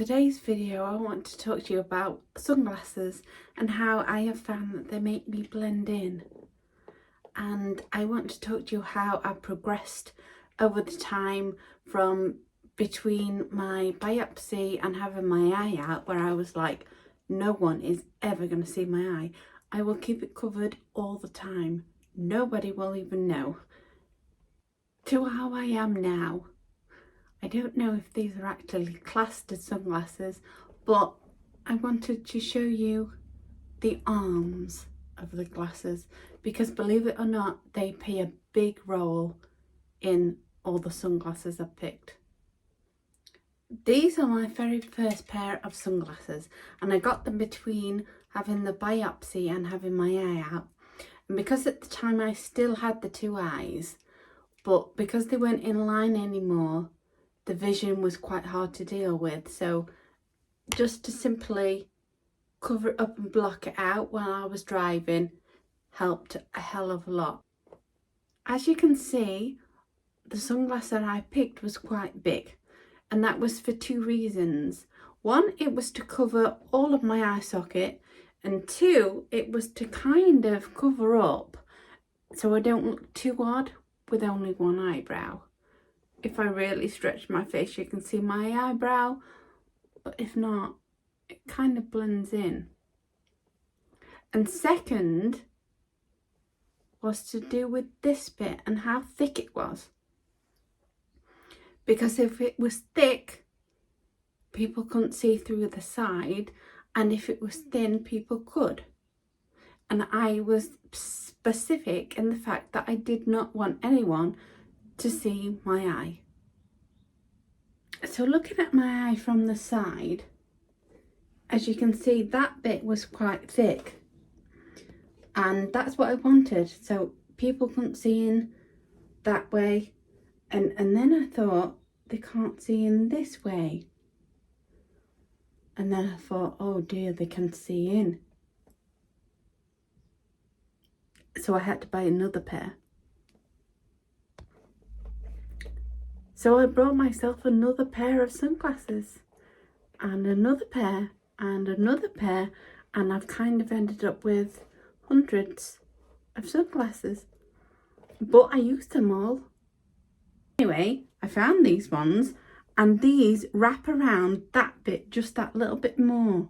today's video I want to talk to you about sunglasses and how I have found that they make me blend in. And I want to talk to you how I've progressed over the time from between my biopsy and having my eye out, where I was like, no one is ever going to see my eye. I will keep it covered all the time. Nobody will even know. To how I am now. I don't know if these are actually classed as sunglasses, but I wanted to show you the arms of the glasses because, believe it or not, they play a big role in all the sunglasses I've picked. These are my very first pair of sunglasses, and I got them between having the biopsy and having my eye out. And because at the time I still had the two eyes, but because they weren't in line anymore, the vision was quite hard to deal with. So just to simply cover it up and block it out while I was driving helped a hell of a lot. As you can see, the sunglass that I picked was quite big, and that was for two reasons. One, it was to cover all of my eye socket, and two, it was to kind of cover up so I don't look too odd with only one eyebrow. If I really stretch my face, you can see my eyebrow, but if not, it kind of blends in. And second was to do with this bit and how thick it was. Because if it was thick, people couldn't see through the side, and if it was thin, people could. And I was specific in the fact that I did not want anyone to see my eye. So looking at my eye from the side, as you can see, that bit was quite thick, and that's what I wanted, so people couldn't see in that way. And then I thought, they can't see in this way, and then I thought, oh dear, they can see in. So I had to buy another pair. So I brought myself another pair of sunglasses, and another pair, and another pair, and I've kind of ended up with hundreds of sunglasses. But I used them all. Anyway, I found these ones, and these wrap around that bit just that little bit more.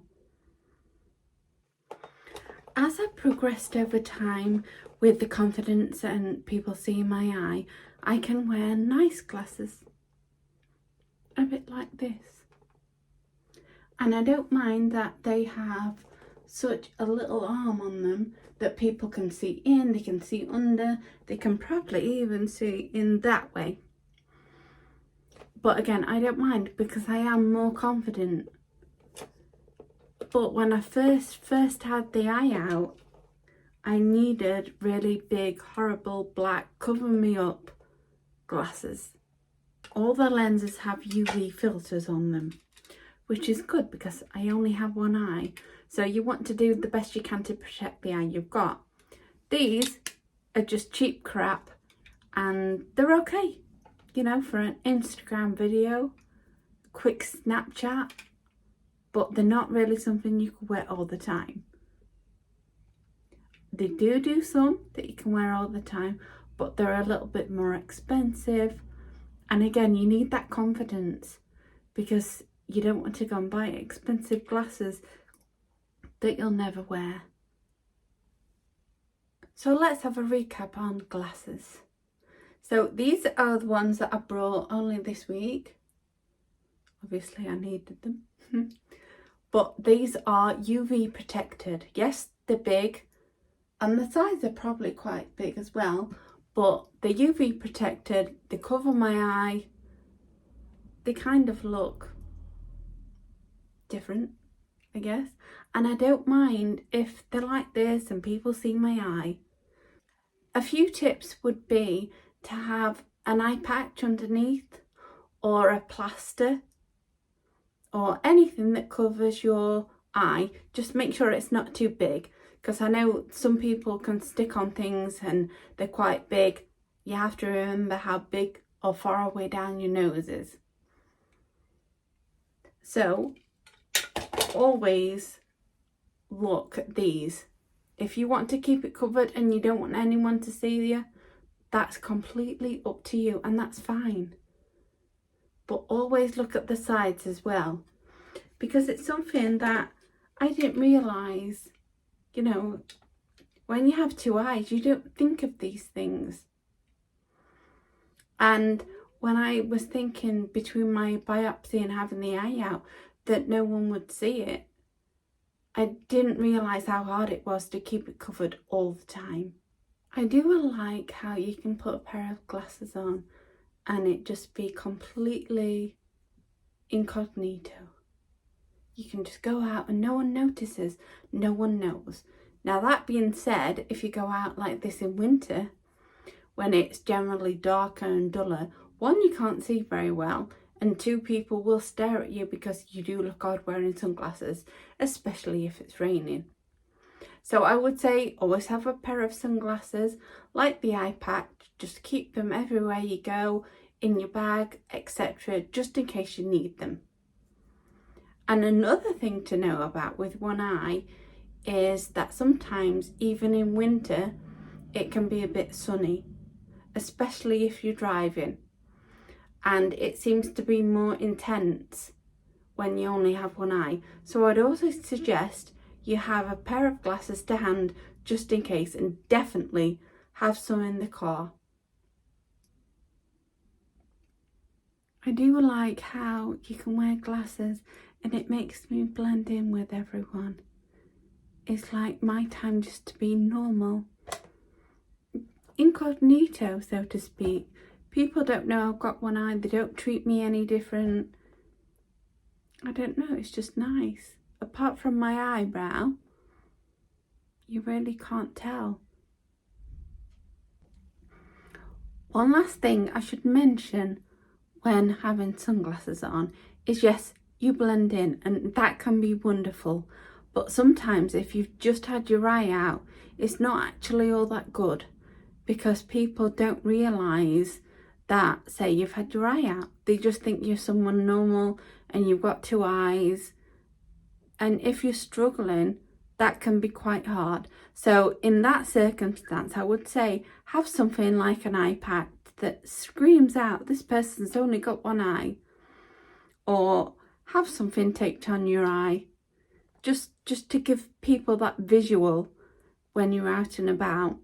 As I progressed over time with the confidence and people seeing my eye, I can wear nice glasses, a bit like this. And I don't mind that they have such a little arm on them that people can see in, they can see under, they can probably even see in that way. But again, I don't mind because I am more confident. But when I first had the eye out, I needed really big, horrible, black, cover me up glasses. All the lenses have UV filters on them, which is good because I only have one eye. So you want to do the best you can to protect the eye you've got. These are just cheap crap, and they're okay, you know, for an Instagram video, quick Snapchat, but they're not really something you can wear all the time. They do some that you can wear all the time, but they're a little bit more expensive. And again, you need that confidence because you don't want to go and buy expensive glasses that you'll never wear. So let's have a recap on glasses. So these are the ones that I brought only this week. Obviously I needed them. But these are UV protected. Yes, they're big, and the size are probably quite big as well, but they're UV protected, they cover my eye, they kind of look different, I guess, and I don't mind if they're like this and people see my eye. A few tips would be to have an eye patch underneath, or a plaster, or anything that covers your eye. Just make sure it's not too big, because I know some people can stick on things and they're quite big. You have to remember how big or far away down your nose is. So always look at these. If you want to keep it covered and you don't want anyone to see you, that's completely up to you, and that's fine. But always look at the sides as well, because it's something that I didn't realise. You know, when you have two eyes, you don't think of these things. And when I was thinking between my biopsy and having the eye out that no one would see it, I didn't realise how hard it was to keep it covered all the time. I do like how you can put a pair of glasses on and it just be completely incognito. You can just go out and no one notices, no one knows. Now that being said, if you go out like this in winter, when it's generally darker and duller, one, you can't see very well, and two, people will stare at you because you do look odd wearing sunglasses, especially if it's raining. So I would say always have a pair of sunglasses, like the eye patch, just keep them everywhere you go, in your bag, etc., just in case you need them. And another thing to know about with one eye is that sometimes, even in winter, it can be a bit sunny, especially if you're driving. And it seems to be more intense when you only have one eye. So I'd also suggest you have a pair of glasses to hand just in case, and definitely have some in the car. I do like how you can wear glasses and it makes me blend in with everyone. It's like my time just to be normal. Incognito, so to speak. People don't know I've got one eye, they don't treat me any different. I don't know, it's just nice. Apart from my eyebrow, you really can't tell. One last thing I should mention when having sunglasses on is, yes, you blend in and that can be wonderful, but sometimes if you've just had your eye out, it's not actually all that good, because people don't realise that, say you've had your eye out, they just think you're someone normal and you've got two eyes, and if you're struggling, that can be quite hard. So in that circumstance, I would say have something like an eye patch that screams out, this person's only got one eye, or have something taped on your eye, just to give people that visual when you're out and about.